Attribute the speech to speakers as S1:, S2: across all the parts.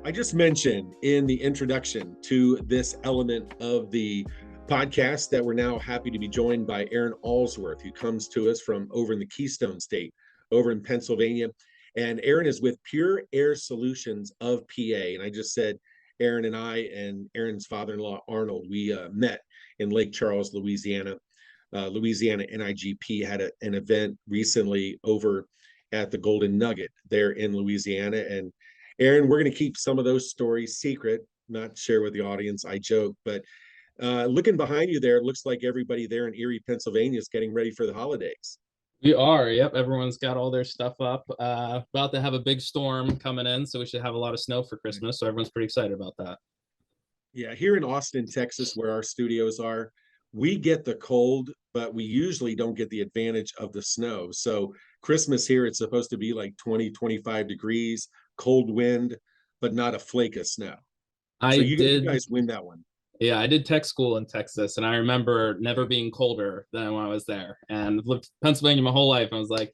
S1: I just mentioned in the introduction to this element of the podcast that we're now happy to be joined by Aaron Aylsworth, who comes to us from over in the Keystone State, over in Pennsylvania. And Aaron is with Pure Air Solutions of PA. And I just said, Aaron and I and Aaron's father-in-law, Arnold, we met in Lake Charles, Louisiana. Louisiana NIGP had an event recently over at the Golden Nugget there in Louisiana. And Aaron, we're going to keep some of those stories secret, not share with the audience. I joke, but looking behind you there, it looks like everybody there in Erie, Pennsylvania is getting ready for the holidays.
S2: We are. Yep. Everyone's got all their stuff up. About to have a big storm coming in, so we should have a lot of snow for Christmas. So everyone's pretty excited about that.
S1: Yeah, here in Austin, Texas, where our studios are, we get the cold, but we usually don't get the advantage of the snow. So Christmas here, it's supposed to be like 20, 25 degrees, cold wind, but not a flake of snow. So you guys win that one.
S2: Yeah, I did tech school in Texas, and I remember never being colder than when I was there. And I've lived in Pennsylvania my whole life. I was like,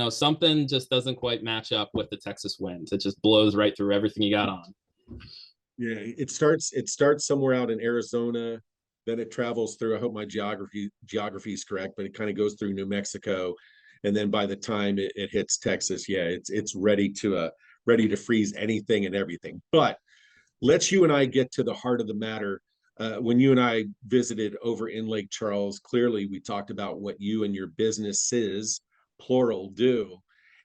S2: something just doesn't quite match up with the Texas winds. It just blows right through everything you got on.
S1: Yeah, it starts somewhere out in Arizona, then it travels through. I hope my geography is correct, but it kind of goes through New Mexico, and then by the time it hits Texas, yeah, it's ready to freeze anything and everything. But let's you and I get to the heart of the matter. When you and I visited over in Lake Charles, clearly we talked about what you and your businesses, plural, do.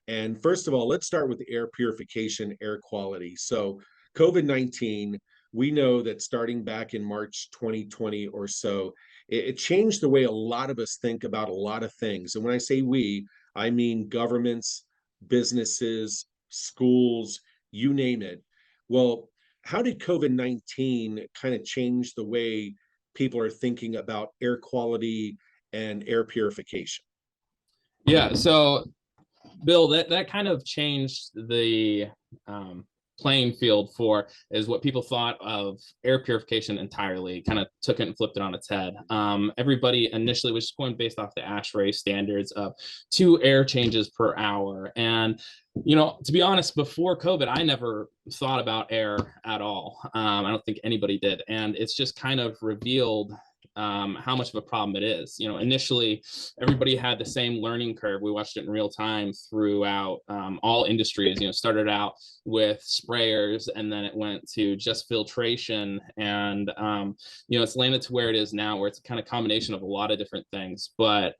S1: And first of all, let's start with air purification, air quality. So COVID-19, we know that starting back in March 2020 or so, it changed the way a lot of us think about a lot of things. And when I say we, I mean governments, businesses, schools, you name it. Well, how did COVID-19 kind of change the way people are thinking about air quality and air purification?
S2: Yeah, so Bill, that kind of changed the playing field for is what people thought of air purification entirely. Kind of took it and flipped it on its head. Everybody initially was just going based off the ASHRAE standards of 2 air changes per hour. And to be honest, before COVID, I never thought about air at all. I don't think anybody did. And it's just kind of revealed how much of a problem it is. Initially, everybody had the same learning curve. We watched it in real time throughout all industries. Started out with sprayers, and then it went to just filtration, and it's landed to where it is now, where it's a kind of combination of a lot of different things. But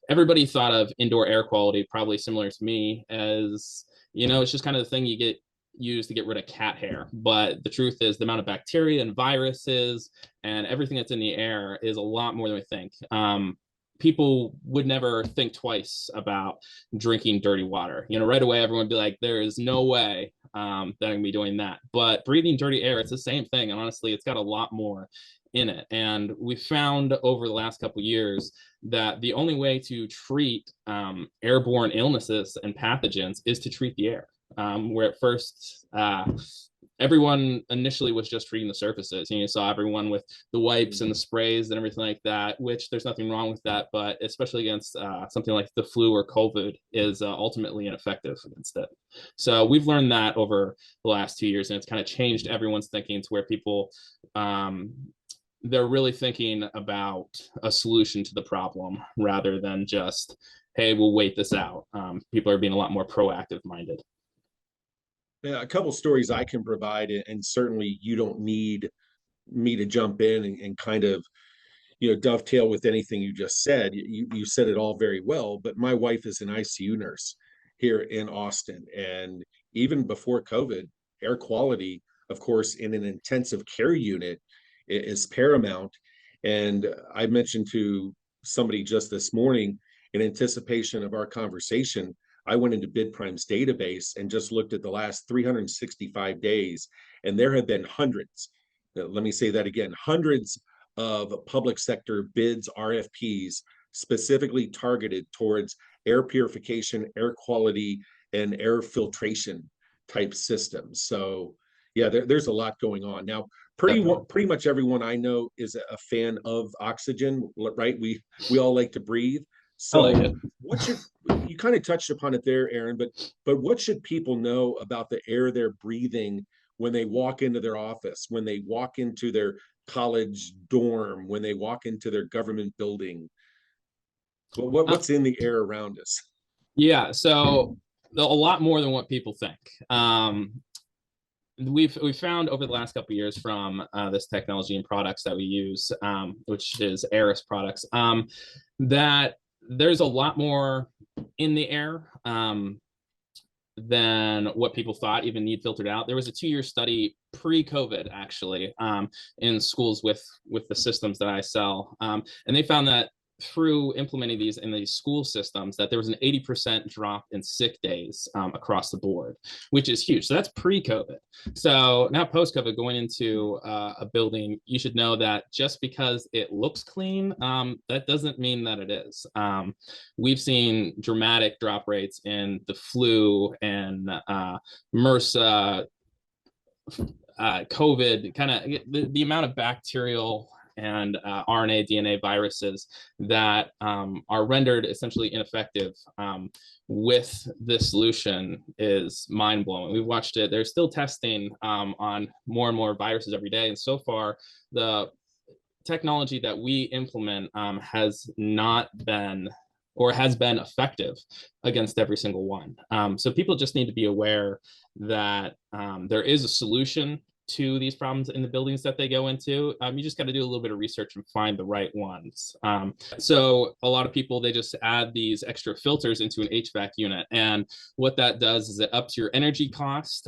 S2: everybody thought of indoor air quality probably similar to me as it's just kind of the thing you get used to get rid of cat hair. But the truth is the amount of bacteria and viruses and everything that's in the air is a lot more than we think. People would never think twice about drinking dirty water. Right away, everyone would be like, there is no way that I'm gonna be doing that. But breathing dirty air, it's the same thing. And honestly, it's got a lot more in it. And we found over the last couple of years that the only way to treat airborne illnesses and pathogens is to treat the air. Where at first everyone initially was just treating the surfaces. You saw everyone with the wipes and the sprays and everything like that, which there's nothing wrong with that, but especially against something like the flu or COVID is ultimately ineffective against it. So we've learned that over the last 2 years, and it's kind of changed everyone's thinking to where people they're really thinking about a solution to the problem rather than just, hey, we'll wait this out. People are being a lot more proactive minded.
S1: Yeah, a couple stories I can provide, and certainly you don't need me to jump in and kind of dovetail with anything you just said. You said it all very well, but my wife is an ICU nurse here in Austin, and even before COVID, air quality, of course, in an intensive care unit is paramount. And I mentioned to somebody just this morning, in anticipation of our conversation, I went into BidPrime's database and just looked at the last 365 days, and there have been hundreds. Let me say that again, hundreds of public sector bids, RFPs, specifically targeted towards air purification, air quality, and air filtration type systems. So yeah, there's a lot going on. Now, pretty much everyone I know is a fan of oxygen, right? We all like to breathe. So
S2: I like
S1: it. You kind of touched upon it there, Aaron, but what should people know about the air they're breathing when they walk into their office, when they walk into their college dorm, when they walk into their government building? What's in the air around us?
S2: Yeah, so a lot more than what people think. We've found over the last couple of years from this technology and products that we use, which is Aris products, that there's a lot more in the air than what people thought even need filtered out. There was a 2-year study pre-COVID, actually, in schools with the systems that I sell, and they found that through implementing these in these school systems, that there was an 80% drop in sick days across the board, which is huge. So that's pre-COVID. So now post-COVID, going into a building, you should know that just because it looks clean, that doesn't mean that it is. We've seen dramatic drop rates in the flu and MRSA, COVID, kind of the amount of bacterial and RNA, DNA viruses that are rendered essentially ineffective with this solution is mind-blowing. We've watched it. They're still testing on more and more viruses every day. And so far, the technology that we implement has not been or has been effective against every single one. So people just need to be aware that there is a solution to these problems in the buildings that they go into. You just got to do a little bit of research and find the right ones. So a lot of people, they just add these extra filters into an HVAC unit. And what that does is it ups your energy cost.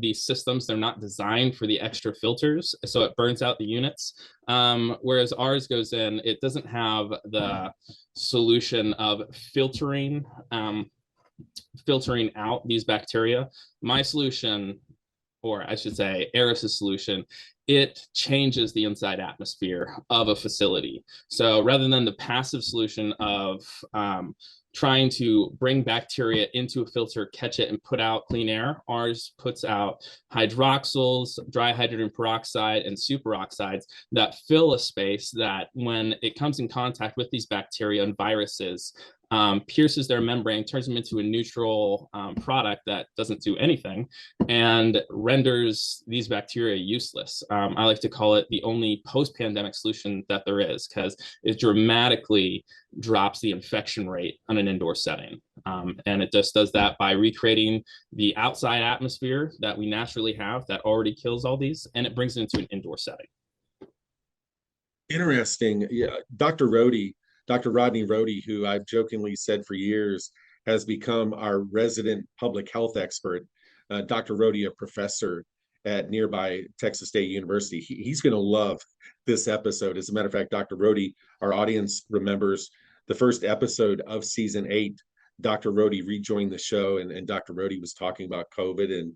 S2: These systems, they're not designed for the extra filters, so it burns out the units. Whereas ours goes in, it doesn't have the solution of filtering out these bacteria. My solution, or I should say Aris's solution, it changes the inside atmosphere of a facility. So rather than the passive solution of trying to bring bacteria into a filter, catch it, and put out clean air, ours puts out hydroxyls, dry hydrogen peroxide, and superoxides that fill a space that, when it comes in contact with these bacteria and viruses, pierces their membrane, turns them into a neutral product that doesn't do anything, and renders these bacteria useless. I like to call it the only post-pandemic solution that there is, because it dramatically drops the infection rate on an indoor setting. And it just does that by recreating the outside atmosphere that we naturally have that already kills all these, and it brings it into an indoor setting.
S1: Interesting. Yeah, Dr. Rodney Rohde, who I've jokingly said for years has become our resident public health expert. Dr. Rohde, a professor at nearby Texas State University. He's going to love this episode. As a matter of fact, Dr. Rohde, our audience remembers the first episode of season 8. Dr. Rohde rejoined the show, and Dr. Rohde was talking about COVID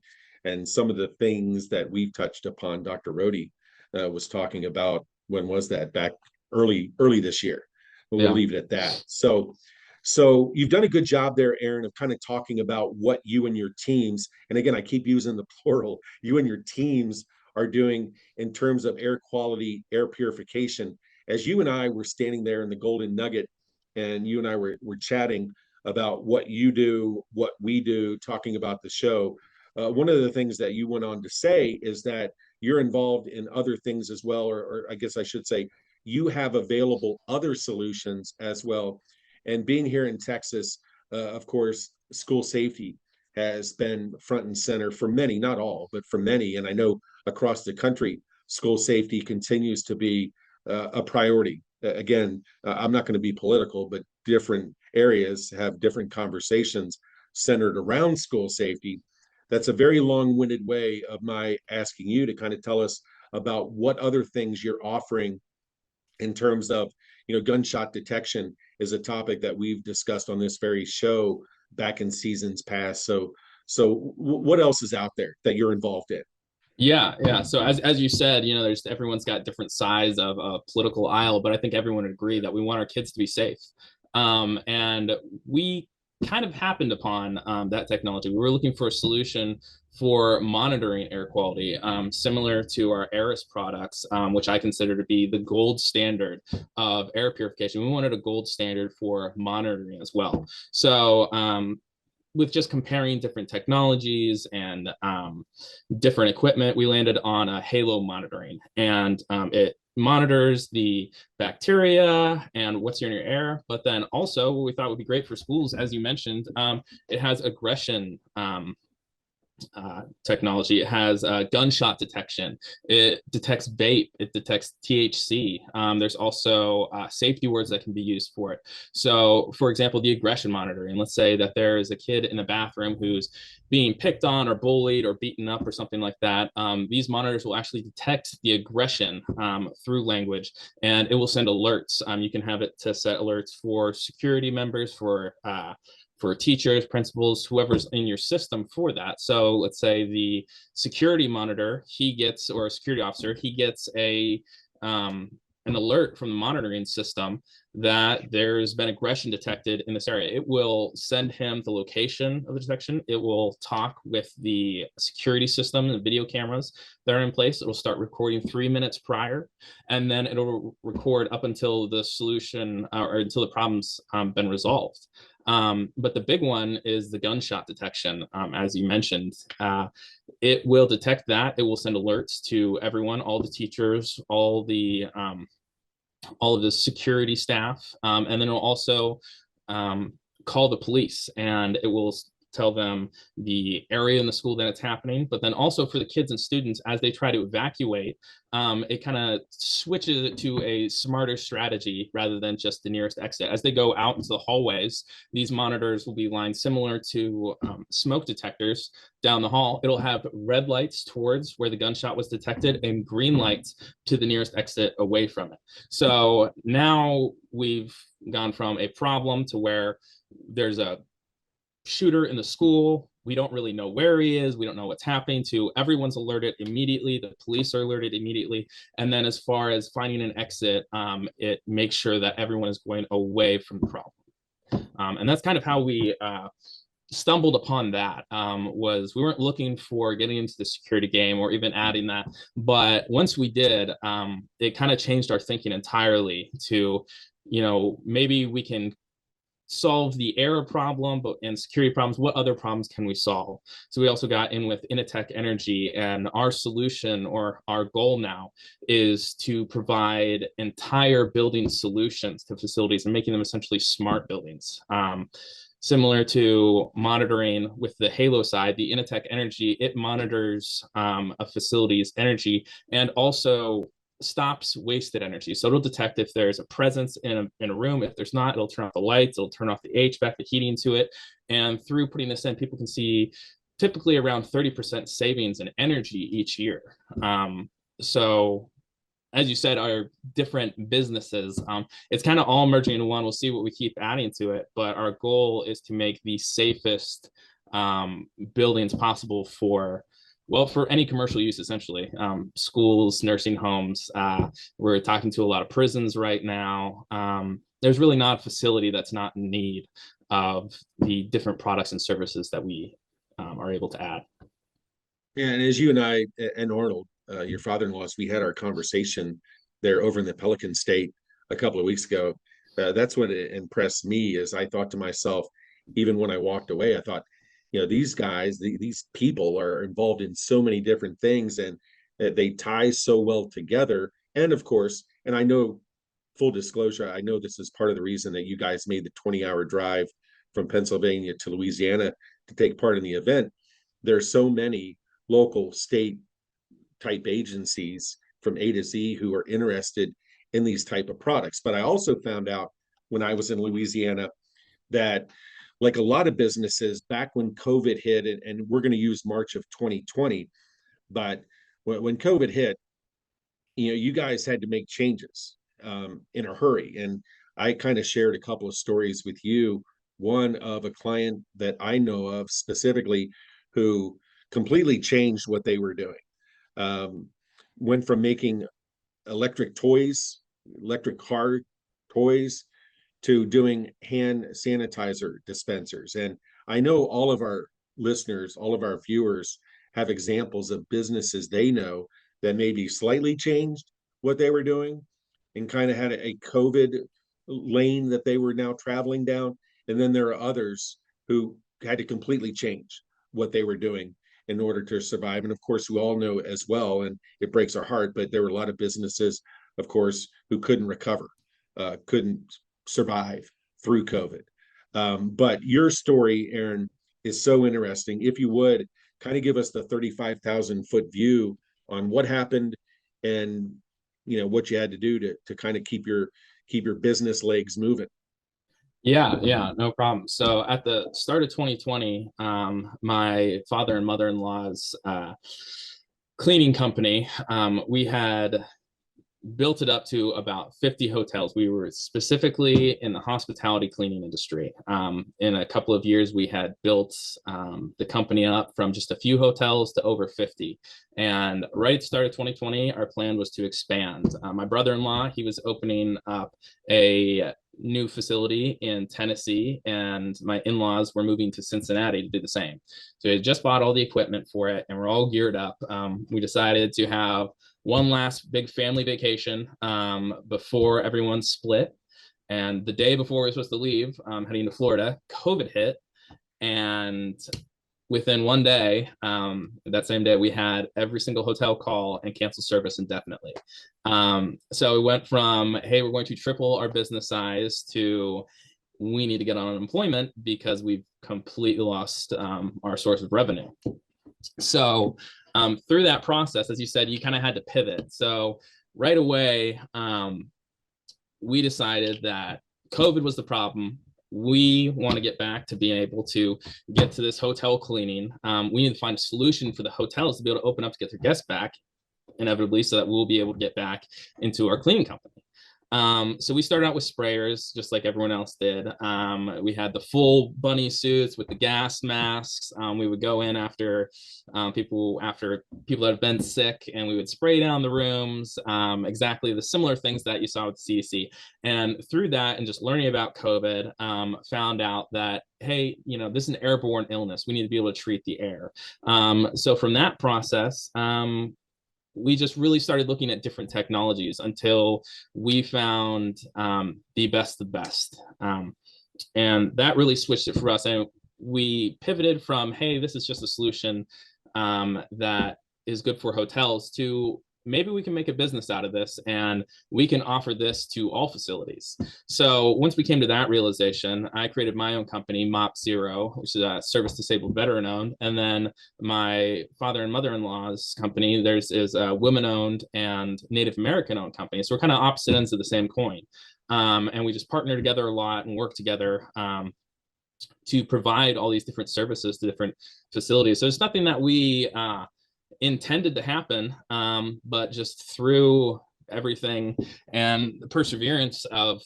S1: and some of the things that we've touched upon. Dr. Rohde was talking about, when was that? Back early this year. But we'll leave it at that. So you've done a good job there, Aaron, of kind of talking about what you and your teams, and again, I keep using the plural, you and your teams are doing in terms of air quality, air purification. As you and I were standing there in the Golden Nugget, and you and I were chatting about what you do, what we do, talking about the show, one of the things that you went on to say is that you're involved in other things as well, or I guess I should say, you have available other solutions as well. And being here in Texas, of course, school safety has been front and center for many, not all, but for many. And I know across the country, school safety continues to be a priority. Again, I'm not going to be political, but different areas have different conversations centered around school safety. That's a very long-winded way of my asking you to kind of tell us about what other things you're offering in terms of, gunshot detection is a topic that we've discussed on this very show back in seasons past. So what else is out there that you're involved in?
S2: Yeah. So as you said, there's everyone's got different sides of a political aisle, but I think everyone would agree that we want our kids to be safe. And we kind of happened upon that technology. We were looking for a solution for monitoring air quality, similar to our Aris products, which I consider to be the gold standard of air purification. We wanted a gold standard for monitoring as well. So with just comparing different technologies and different equipment, we landed on a halo monitoring, and it monitors the bacteria and what's in your air. But then also what we thought would be great for schools, as you mentioned, it has aggression technology. It has gunshot detection. It detects vape. It detects THC. There's also safety words that can be used for it. So, for example, the aggression monitoring. Let's say that there is a kid in the bathroom who's being picked on or bullied or beaten up or something like that. These monitors will actually detect the aggression through language, and it will send alerts. You can have it to set alerts for security members, for teachers, principals, whoever's in your system for that. So let's say the security monitor, or a security officer, he gets an alert from the monitoring system that there's been aggression detected in this area. It will send him the location of the detection. It will talk with the security system and video cameras that are in place. It will start recording 3 minutes prior, and then it'll record up until the solution or until the problem's been resolved. But the big one is the gunshot detection. As you mentioned, it will detect that. It will send alerts to everyone, all the teachers, all of the security staff, and then it'll also call the police, and it will tell them the area in the school that it's happening. But then also for the kids and students, as they try to evacuate, it kind of switches it to a smarter strategy rather than just the nearest exit. As they go out into the hallways, these monitors will be lined similar to smoke detectors down the hall. It'll have red lights towards where the gunshot was detected and green lights to the nearest exit away from it. So now we've gone from a problem to where there's a shooter in the school. We don't really know where he is. We don't know what's happening, to everyone's alerted immediately. The police are alerted immediately. And then as far as finding an exit, it makes sure that everyone is going away from the problem. And that's kind of how we stumbled upon that. Was we weren't looking for getting into the security game or even adding that. But once we did, it kind of changed our thinking entirely to, maybe we can solve the error problem and security problems. What other problems can we solve? So we also got in with Initech Energy, and our solution, or our goal now, is to provide entire building solutions to facilities and making them essentially smart buildings. Similar to monitoring with the Halo side, the Initech Energy, it monitors a facility's energy and also stops wasted energy. So it'll detect if there's a presence in a room. If there's not, it'll turn off the lights, it'll turn off the HVAC, the heating to it. And through putting this in, people can see typically around 30% savings in energy each year. So as you said, our different businesses, it's kind of all merging into one. We'll see what we keep adding to it, but our goal is to make the safest buildings possible for any commercial use, essentially. Schools, nursing homes. We're talking to a lot of prisons right now. There's really not a facility that's not in need of the different products and services that we are able to add.
S1: Yeah, and as you and I and Arnold, your father-in-law's, we had our conversation there over in the Pelican State a couple of weeks ago. That's what impressed me. Is I thought to myself, even when I walked away, I thought, these guys, these people are involved in so many different things, and they tie so well together. And of course, and I know, full disclosure, I know this is part of the reason that you guys made the 20-hour drive from Pennsylvania to Louisiana to take part in the event. There's so many local, state type agencies from A to Z who are interested in these type of products. But I also found out when I was in Louisiana that, like a lot of businesses, back when COVID hit, and we're going to use March of 2020, but when COVID hit, you guys had to make changes in a hurry. And I kind of shared a couple of stories with you. One of a client that I know of specifically who completely changed what they were doing. Went from making electric car toys, to doing hand sanitizer dispensers. And I know all of our listeners, all of our viewers have examples of businesses they know that maybe slightly changed what they were doing and kind of had a COVID lane that they were now traveling down. And then there are others who had to completely change what they were doing in order to survive. And of course, we all know as well, and it breaks our heart, but there were a lot of businesses, of course, who couldn't recover, couldn't survive through COVID. But your story, Aaron, is so interesting. If you would kind of give us the 35,000-foot view on what happened and what you had to do to kind of keep your business legs moving.
S2: Yeah, no problem. So at the start of 2020, my father and mother-in-law's cleaning company, we had built it up to about 50 hotels. We were specifically in the hospitality cleaning industry. In a couple of years, we had built the company up from just a few hotels to over 50. And right at the start of 2020, our plan was to expand. My brother-in-law, he was opening up a new facility in Tennessee, and my in-laws were moving to Cincinnati to do the same. So we had just bought all the equipment for it, and we're all geared up. We decided to have one last big family vacation before everyone split. And the day before we were supposed to leave, heading to Florida, COVID hit. And within one day, that same day, we had every single hotel call and cancel service indefinitely. So we went from, hey, we're going to triple our business size to we need to get on unemployment because we've completely lost our source of revenue. So through that process, as you said, you kind of had to pivot. So right away, we decided that COVID was the problem. We want to get back to being able to get to this hotel cleaning. We need to find a solution for the hotels to be able to open up to get their guests back, inevitably, so that we'll be able to get back into our cleaning company. So we started out with sprayers, just like everyone else did. We had the full bunny suits with the gas masks. We would go in after people that have been sick, and we would spray down the rooms, exactly the similar things that you saw with the CDC. And through that, and just learning about COVID, found out that, hey, this is an airborne illness. We need to be able to treat the air. So from that process, we just really started looking at different technologies until we found the best. And that really switched it for us. And we pivoted from, hey, this is just a solution that is good for hotels, to maybe we can make a business out of this and we can offer this to all facilities. So once we came to that realization, I created my own company, MOP Zero, which is a service disabled veteran owned. And then my father and mother-in-law's company, is a women owned and Native American owned company. So we're kind of opposite ends of the same coin. And we just partner together a lot and work together to provide all these different services to different facilities. So it's nothing that we intended to happen, but just through everything and the perseverance of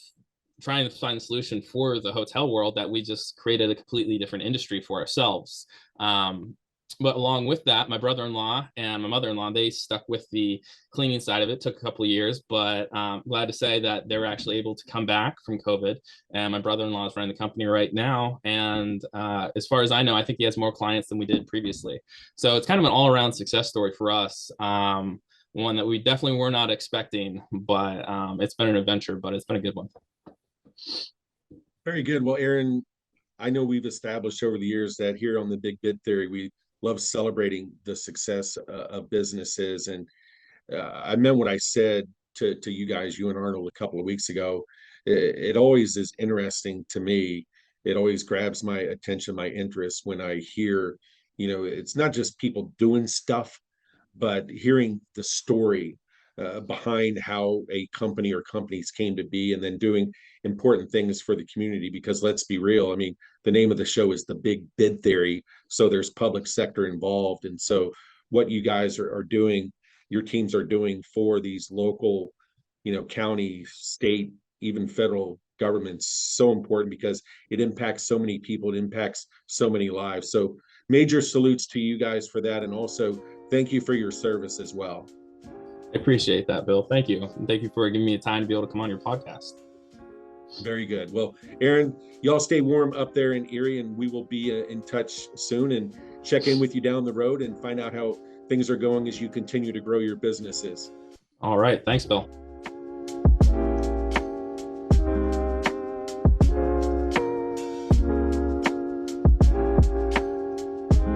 S2: trying to find a solution for the hotel world, that we just created a completely different industry for ourselves. But along with that, my brother-in-law and my mother-in-law, they stuck with the cleaning side of it. It took a couple of years, but I'm glad to say that they were actually able to come back from COVID. And my brother-in-law is running the company right now. And as far as I know, I think he has more clients than we did previously. So it's kind of an all-around success story for us. One that we definitely were not expecting, but it's been an adventure, but it's been a good one.
S1: Very good. Well, Aaron, I know we've established over the years that here on the Big Bid Theory, we love celebrating the success of businesses. And I meant what I said to you guys, you and Arnold, a couple of weeks ago. It always is interesting to me. It always grabs my attention, my interest, when I hear, it's not just people doing stuff, but hearing the story behind how a company or companies came to be, and then doing important things for the community. Because let's be real, I mean, the name of the show is the Big Bid Theory, so there's public sector involved. And so what you guys are doing, your teams are doing for these local, county, state, even federal governments, so important, because it impacts so many people, it impacts so many lives. So major salutes to you guys for that, and also thank you for your service as well.
S2: I appreciate that, Bill. Thank you. And thank you for giving me the time to be able to come on your podcast.
S1: Very good. Well, Aaron, y'all stay warm up there in Erie, and we will be in touch soon and check in with you down the road and find out how things are going as you continue to grow your businesses.
S2: All right. Thanks, Bill.